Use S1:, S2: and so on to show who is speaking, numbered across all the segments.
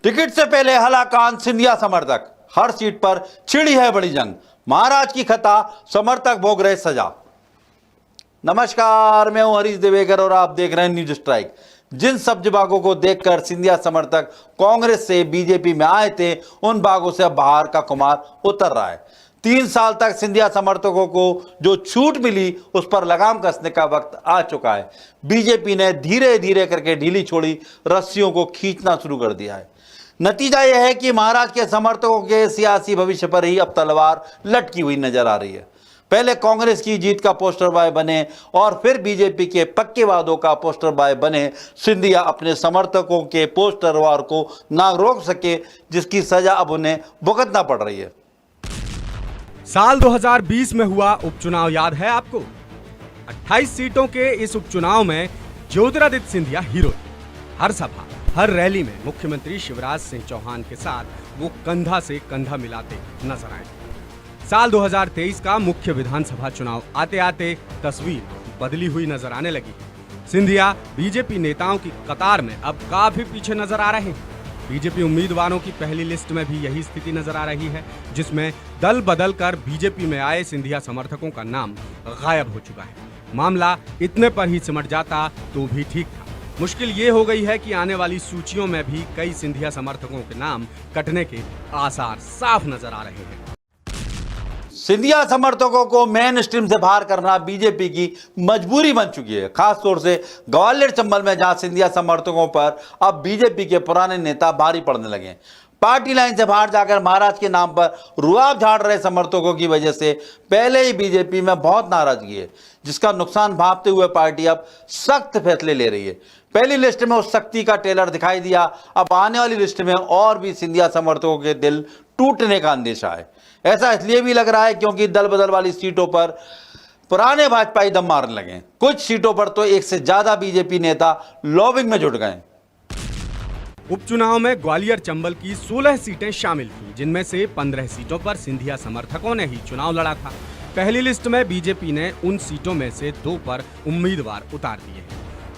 S1: Ticket से पहले हलाकान सिंधिया समर्थक, हर सीट पर छिड़ी है बड़ी जंग, महाराज की खता, समर्थक भोग रहे सजा। नमस्कार, मैं हूं हरीश देवेकर और आप देख रहे हैं न्यूज स्ट्राइक। जिन सब्ज बागों को देखकर सिंधिया समर्थक कांग्रेस से बीजेपी में आए थे, उन बागों से अब बाहर का खुमार उतर रहा है। 3 साल तक सिंधिया समर्थकों को जो छूट मिली, उस पर लगाम कसने का वक्त आ चुका है। बीजेपी ने धीरे धीरे करके ढीली छोड़ी रस्सियों को खींचना शुरू कर दिया है। नतीजा यह है कि महाराज के समर्थकों के सियासी भविष्य पर ही अब तलवार लटकी हुई नजर आ रही है। पहले कांग्रेस की जीत का पोस्टर बॉय बने और फिर बीजेपी के पक्के वादों का पोस्टर बॉय बने, सिंधिया अपने समर्थकों के पोस्टर वार को ना रोक सके, जिसकी सजा अब उन्हें भुगतना पड़ रही है।
S2: साल 2020 में हुआ उपचुनाव याद है आपको? 28 सीटों के इस उपचुनाव में ज्योतिरादित्य सिंधिया हीरो। हर सभा, हर रैली में मुख्यमंत्री शिवराज सिंह चौहान के साथ वो कंधा से कंधा मिलाते नजर आए। साल 2023 का मुख्य विधानसभा चुनाव आते आते तस्वीर बदली हुई नजर आने लगी। सिंधिया बीजेपी नेताओं की कतार में अब काफी पीछे नजर आ रहे हैं। बीजेपी उम्मीदवारों की पहली लिस्ट में भी यही स्थिति नजर आ रही है, जिसमें दल बदल कर बीजेपी में आए सिंधिया समर्थकों का नाम गायब हो चुका है। मामला इतने पर ही सिमट जाता तो भी ठीक था। मुश्किल ये हो गई है कि आने वाली सूचियों में भी कई सिंधिया समर्थकों के नाम कटने के आसार साफ नजर आ रहे हैं।
S1: सिंधिया समर्थकों को मेन स्ट्रीम से बाहर करना बीजेपी की मजबूरी बन चुकी है, खासतौर से ग्वालियर चंबल में, जहां सिंधिया समर्थकों पर अब बीजेपी के पुराने नेता भारी पड़ने लगे। पार्टी लाइन से बाहर जाकर महाराज के नाम पर रुआब झाड़ रहे समर्थकों की वजह से पहले ही बीजेपी में बहुत नाराजगी है, जिसका नुकसान भांपते हुए पार्टी अब सख्त फैसले ले रही है। पहली लिस्ट में उस सख्ती का टेलर दिखाई दिया, अब आने वाली लिस्ट में और भी सिंधिया समर्थकों के दिल टूटने का अंदेशा है। ऐसा इसलिए भी लग रहा है क्योंकि दल बदल वाली सीटों पर पुराने भाजपाई दम मारने लगे। कुछ सीटों पर तो एक से ज्यादा बीजेपी नेता लॉबिंग में जुट गए।
S2: उपचुनाव में ग्वालियर चंबल की 16 सीटें शामिल थीं, जिनमें से 15 सीटों पर सिंधिया समर्थकों ने ही चुनाव लड़ा था। पहली लिस्ट में बीजेपी ने उन सीटों में से 2 पर उम्मीदवार उतार दिए।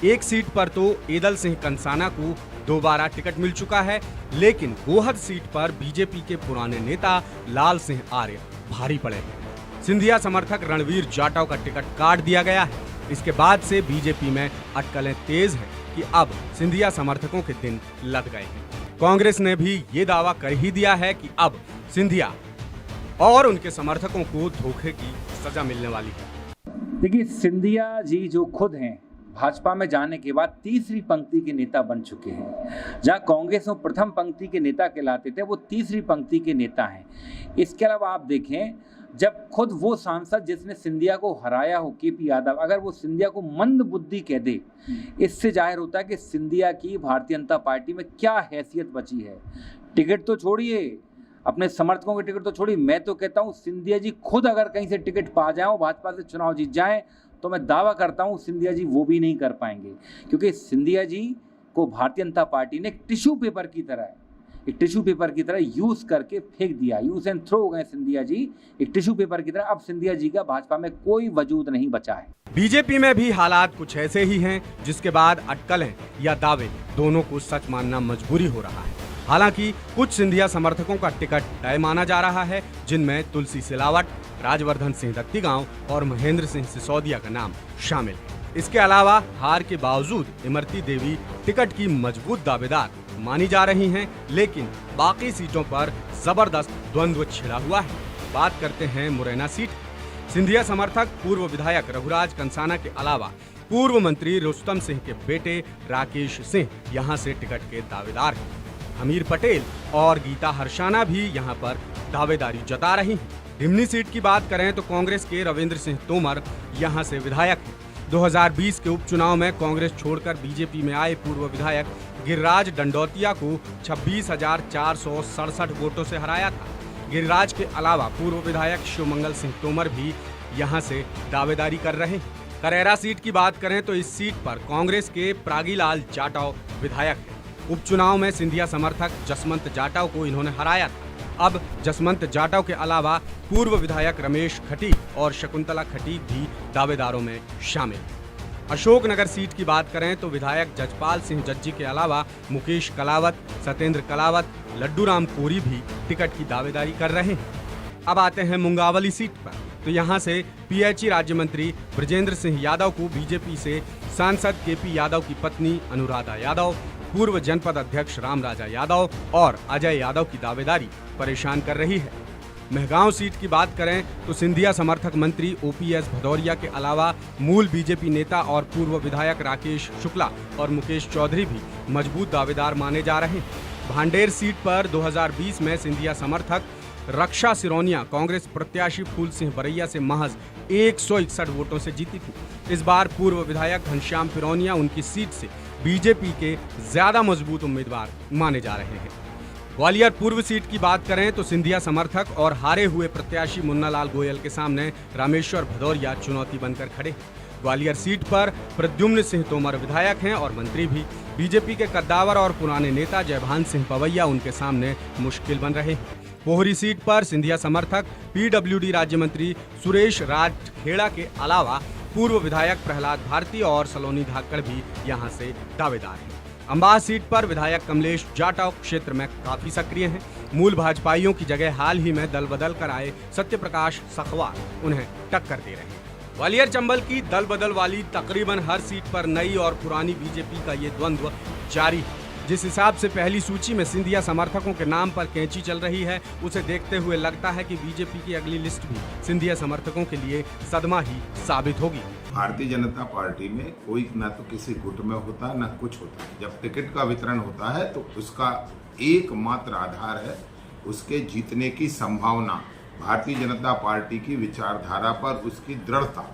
S2: एक सीट पर तो एदल सिंह कंसाना को दोबारा टिकट मिल चुका है, लेकिन गोहद सीट पर बीजेपी के पुराने नेता लाल सिंह आर्य भारी पड़े हैं। सिंधिया समर्थक रणवीर जाटव का टिकट काट दिया गया है। इसके बाद से बीजेपी में अटकलें तेज हैं कि अब सिंधिया समर्थकों के दिन लद गए हैं। कांग्रेस ने भी ये दावा कर ही दिया है कि अब सिंधिया और उनके समर्थकों को धोखे की सजा मिलने वाली है।
S3: देखिए, सिंधिया जी जो खुद हैं, भाजपा में जाने के बाद तीसरी पंक्ति के नेता बन चुके हैं। जहां कांग्रेस में प्रथम पंक्ति के नेता कहलाते थे, वो तीसरी पंक्ति के नेता हैं। इसके अलावा आप देखें, जब खुद वो सांसद जिसने सिंधिया को हराया हो, केपी यादव, अगर वो सिंधिया को मंद बुद्धि कह दे, इससे जाहिर होता है कि सिंधिया की भारतीय जनता पार्टी में क्या हैसियत बची है। टिकट तो छोड़िए, अपने समर्थकों के टिकट तो छोड़िए, मैं तो कहता हूँ सिंधिया जी खुद अगर कहीं से टिकट पा जाए, भाजपा से चुनाव जीत जाएं, तो मैं दावा करता हूं सिंधिया जी वो भी नहीं कर पाएंगे, क्योंकि सिंधिया जी को भारतीय जनता पार्टी ने एक टिश्यू पेपर की तरह यूज करके फेंक दिया। यूज एंड थ्रो हो गए सिंधिया जी, एक टिश्यू पेपर की तरह। अब सिंधिया जी का भाजपा में कोई वजूद नहीं बचा है।
S2: बीजेपी में भी हालात कुछ ऐसे ही हैं, जिसके बाद अटकलें या दावे दोनों को सच मानना मजबूरी हो रहा है। हालांकि कुछ सिंधिया समर्थकों का टिकट तय माना जा रहा है, जिनमें तुलसी सिलावट, राजवर्धन सिंह दत्तीगांव और महेंद्र सिंह सिसोदिया का नाम शामिल है। इसके अलावा हार के बावजूद इमरती देवी टिकट की मजबूत दावेदार मानी जा रही हैं, लेकिन बाकी सीटों पर जबरदस्त द्वंद्व छिड़ा हुआ है। बात करते हैं मुरैना सीट। सिंधिया समर्थक पूर्व विधायक रघुराज कंसाना के अलावा पूर्व मंत्री रुस्तम सिंह के बेटे राकेश सिंह यहाँ से टिकट के दावेदार हैं। हमीर पटेल और गीता हर्षाना भी यहाँ पर दावेदारी जता रही हैं। डिमनी सीट की बात करें तो कांग्रेस के रविंद्र सिंह तोमर यहाँ से विधायक हैं। 2020 के उपचुनाव में कांग्रेस छोड़कर बीजेपी में आए पूर्व विधायक गिरिराज दंडौतिया को 26,467 वोटों से हराया था। गिरिराज के अलावा पूर्व विधायक शिवमंगल सिंह तोमर भी यहाँ से दावेदारी कर रहे हैं। करेरा सीट की बात करें तो इस सीट पर कांग्रेस के प्रागीलाल जाटव विधायक हैं। उपचुनाव में सिंधिया समर्थक जसवंत जाटव को इन्होंने हराया था। अब जसवंत जाटव के अलावा पूर्व विधायक रमेश खटीक और शकुंतला खटीक भी दावेदारों में शामिल हैं। अशोकनगर सीट की बात करें तो विधायक जजपाल सिंह जज्जी के अलावा मुकेश कलावत, सत्येंद्र कलावत, लड्डू राम कोरी भी टिकट की दावेदारी कर रहे हैं। अब आते हैं मुंगावली सीट पर, तो यहां से पीएचई राज्य मंत्री ब्रजेंद्र सिंह यादव को बीजेपी से सांसद केपी यादव की पत्नी अनुराधा यादव, पूर्व जनपद अध्यक्ष रामराजा यादव और अजय यादव की दावेदारी परेशान कर रही है। मेहगांव सीट की बात करें तो सिंधिया समर्थक मंत्री ओपीएस भदौरिया के अलावा मूल बीजेपी नेता और पूर्व विधायक राकेश शुक्ला और मुकेश चौधरी भी मजबूत दावेदार माने जा रहे हैं। भांडेर सीट पर 2020 में सिंधिया समर्थक रक्षा सिरोनिया कांग्रेस प्रत्याशी फूल सिंह बरैया से महज 161 वोटों से जीती थी। इस बार पूर्व विधायक घनश्याम फिरौनिया उनकी सीट से बीजेपी के ज्यादा मजबूत उम्मीदवार माने जा रहे हैं। ग्वालियर पूर्व सीट की बात करें तो सिंधिया समर्थक और हारे हुए प्रत्याशी मुन्नालाल गोयल के सामने रामेश्वर भदौरिया चुनौती बनकर खड़े हैं। ग्वालियर सीट पर प्रद्युम्न सिंह तोमर विधायक हैं और मंत्री भी। बीजेपी के कद्दावर और पुराने नेता जयभान सिंह पवैया उनके सामने मुश्किल बन रहे हैं। पोहरी सीट पर सिंधिया समर्थक पीडब्ल्यूडी राज्य मंत्री सुरेश राजखेड़ा के अलावा पूर्व विधायक प्रहलाद भारती और सलोनी धाकड़ भी यहां से दावेदार हैं। अंबाह सीट पर विधायक कमलेश जाटव क्षेत्र में काफी सक्रिय हैं। मूल भाजपाइयों की जगह हाल ही में दल बदल कर आए सत्यप्रकाश सखवार उन्हें टक्कर दे रहे हैं। ग्वालियर चंबल की दल बदल वाली तकरीबन हर सीट पर नई और पुरानी बीजेपी का ये द्वंद्व जारी है। जिस हिसाब से पहली सूची में सिंधिया समर्थकों के नाम पर कैंची चल रही है, उसे देखते हुए लगता है कि बीजेपी की अगली लिस्ट भी सिंधिया समर्थकों के लिए सदमा ही साबित होगी।
S4: भारतीय जनता पार्टी में कोई न तो किसी गुट में होता न कुछ होता। जब टिकट का वितरण होता है तो उसका एकमात्र आधार है उसके जीतने की संभावना, भारतीय जनता पार्टी की विचारधारा पर उसकी दृढ़ता।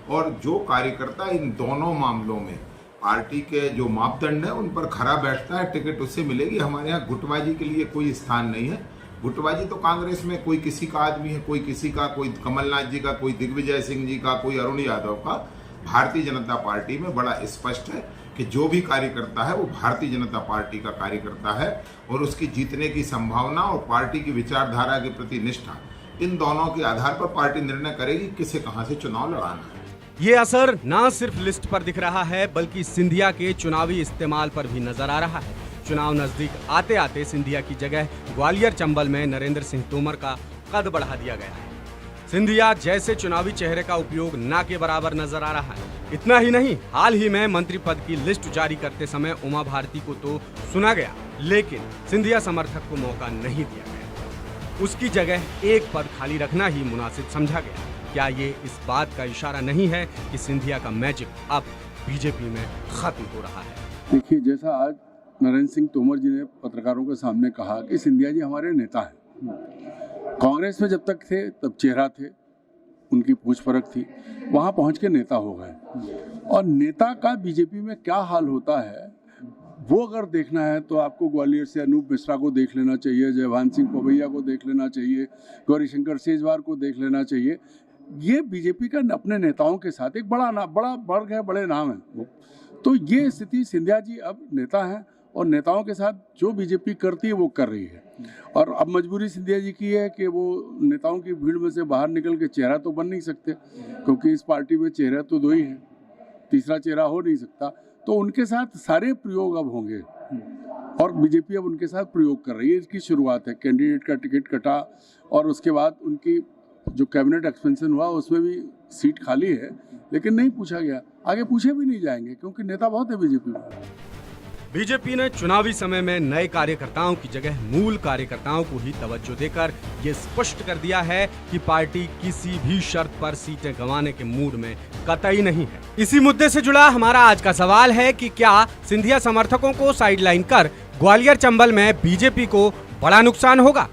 S4: और जो कार्यकर्ता इन दोनों मामलों में पार्टी के जो मापदंड है उन पर खरा बैठता है, टिकट उससे मिलेगी। हमारे यहाँ गुटबाजी के लिए कोई स्थान नहीं है। गुटबाजी तो कांग्रेस में कोई किसी का आदमी है, कोई किसी का, कोई कमलनाथ जी का, कोई दिग्विजय सिंह जी का, कोई अरुण यादव का। भारतीय जनता पार्टी में बड़ा स्पष्ट है कि जो भी कार्यकर्ता है वो भारतीय जनता पार्टी का कार्यकर्ता है और उसकी जीतने की संभावना और पार्टी की विचारधारा के प्रति निष्ठा, इन दोनों के आधार पर पार्टी निर्णय करेगी किसे कहां से चुनाव लड़ाना है।
S2: ये असर न सिर्फ लिस्ट पर दिख रहा है बल्कि सिंधिया के चुनावी इस्तेमाल पर भी नजर आ रहा है। चुनाव नजदीक आते आते सिंधिया की जगह ग्वालियर चंबल में नरेंद्र सिंह तोमर का कद बढ़ा दिया गया है। सिंधिया जैसे चुनावी चेहरे का उपयोग ना के बराबर नजर आ रहा है। इतना ही नहीं, हाल ही में मंत्री पद की लिस्ट जारी करते समय उमा भारती को तो सुना गया, लेकिन सिंधिया समर्थक को मौका नहीं दिया गया। उसकी जगह एक पद खाली रखना ही मुनासिब समझा गया। क्या ये इस बात का इशारा नहीं है कि सिंधिया का मैजिक अब बीजेपी में खत्म हो रहा है?
S5: देखिए, जैसा आज नरेंद्र सिंह तोमर जी ने पत्रकारों के सामने कहा कि सिंधिया जी हमारे नेता हैं। कांग्रेस में जब तक थे तब चेहरा थे, उनकी पूछ परख थी, वहां पहुंच के नेता हो गए। और नेता का बीजेपी में क्या हाल होता है वो अगर देखना है तो आपको ग्वालियर से अनूप मिश्रा को देख लेना चाहिए, जयभान सिंह पवैया को देख लेना चाहिए, गौरीशंकर सेजवार को देख लेना चाहिए। ये बीजेपी का अपने नेताओं के साथ एक बड़ा वर्ग है, बड़े नाम है। तो ये स्थिति, सिंधिया जी अब नेता हैं और नेताओं के साथ जो बीजेपी करती है वो कर रही है। और अब मजबूरी सिंधिया जी की है कि वो नेताओं की भीड़ में से बाहर निकल के चेहरा तो बन नहीं सकते, क्योंकि इस पार्टी में चेहरा तो दो ही है, तीसरा चेहरा हो नहीं सकता। तो उनके साथ सारे प्रयोग अब होंगे और बीजेपी अब उनके साथ प्रयोग कर रही है। इसकी शुरुआत है, कैंडिडेट का टिकट कटा और उसके बाद उनकी जो कैबिनेट एक्सपेंशन हुआ उसमें भी सीट खाली है, लेकिन नहीं पूछा गया, आगे पूछे भी नहीं जाएंगे क्योंकि नेता बहुत है बीजेपी में।
S2: बीजेपी ने चुनावी समय में नए कार्यकर्ताओं की जगह मूल कार्यकर्ताओं को ही तवज्जो देकर ये स्पष्ट कर दिया है कि पार्टी किसी भी शर्त पर सीटें गंवाने के मूड में कतई नहीं है। इसी मुद्दे से जुड़ा हमारा आज का सवाल है कि क्या सिंधिया समर्थकों को साइडलाइन कर ग्वालियर चंबल में बीजेपी को बड़ा नुकसान होगा?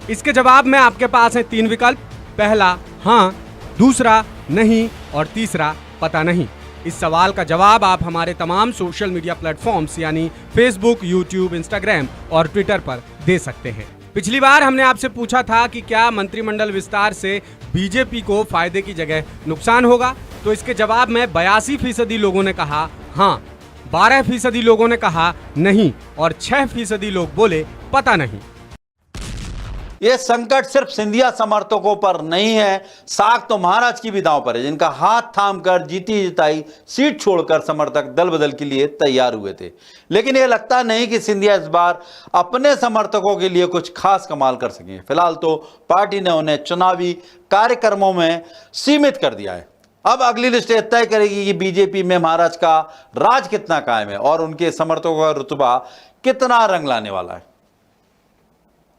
S2: इसके जवाब में आपके पास है 3 विकल्प। पहला हाँ, दूसरा नहीं और तीसरा पता नहीं। इस सवाल का जवाब आप हमारे तमाम सोशल मीडिया प्लेटफॉर्म्स यानी फेसबुक, यूट्यूब, इंस्टाग्राम और ट्विटर पर दे सकते हैं। पिछली बार हमने आपसे पूछा था कि क्या मंत्रिमंडल विस्तार से बीजेपी को फायदे की जगह नुकसान होगा, तो इसके जवाब में 82% लोगों ने कहा हाँ, 12% लोगों ने कहा नहीं और 6% लोग बोले पता नहीं।
S1: ये संकट सिर्फ सिंधिया समर्थकों पर नहीं है, साख तो महाराज की भी दांव पर है, जिनका हाथ थामकर जीती जिताई सीट छोड़कर समर्थक दल बदल के लिए तैयार हुए थे। लेकिन यह लगता नहीं कि सिंधिया इस बार अपने समर्थकों के लिए कुछ खास कमाल कर सकेंगे। फिलहाल तो पार्टी ने उन्हें चुनावी कार्यक्रमों में सीमित कर दिया है। अब अगली लिस्ट तय करेगी कि बीजेपी में महाराज का राज कितना कायम है और उनके समर्थकों का रुतबा कितना रंग लाने वाला है।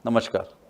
S1: नमस्कार।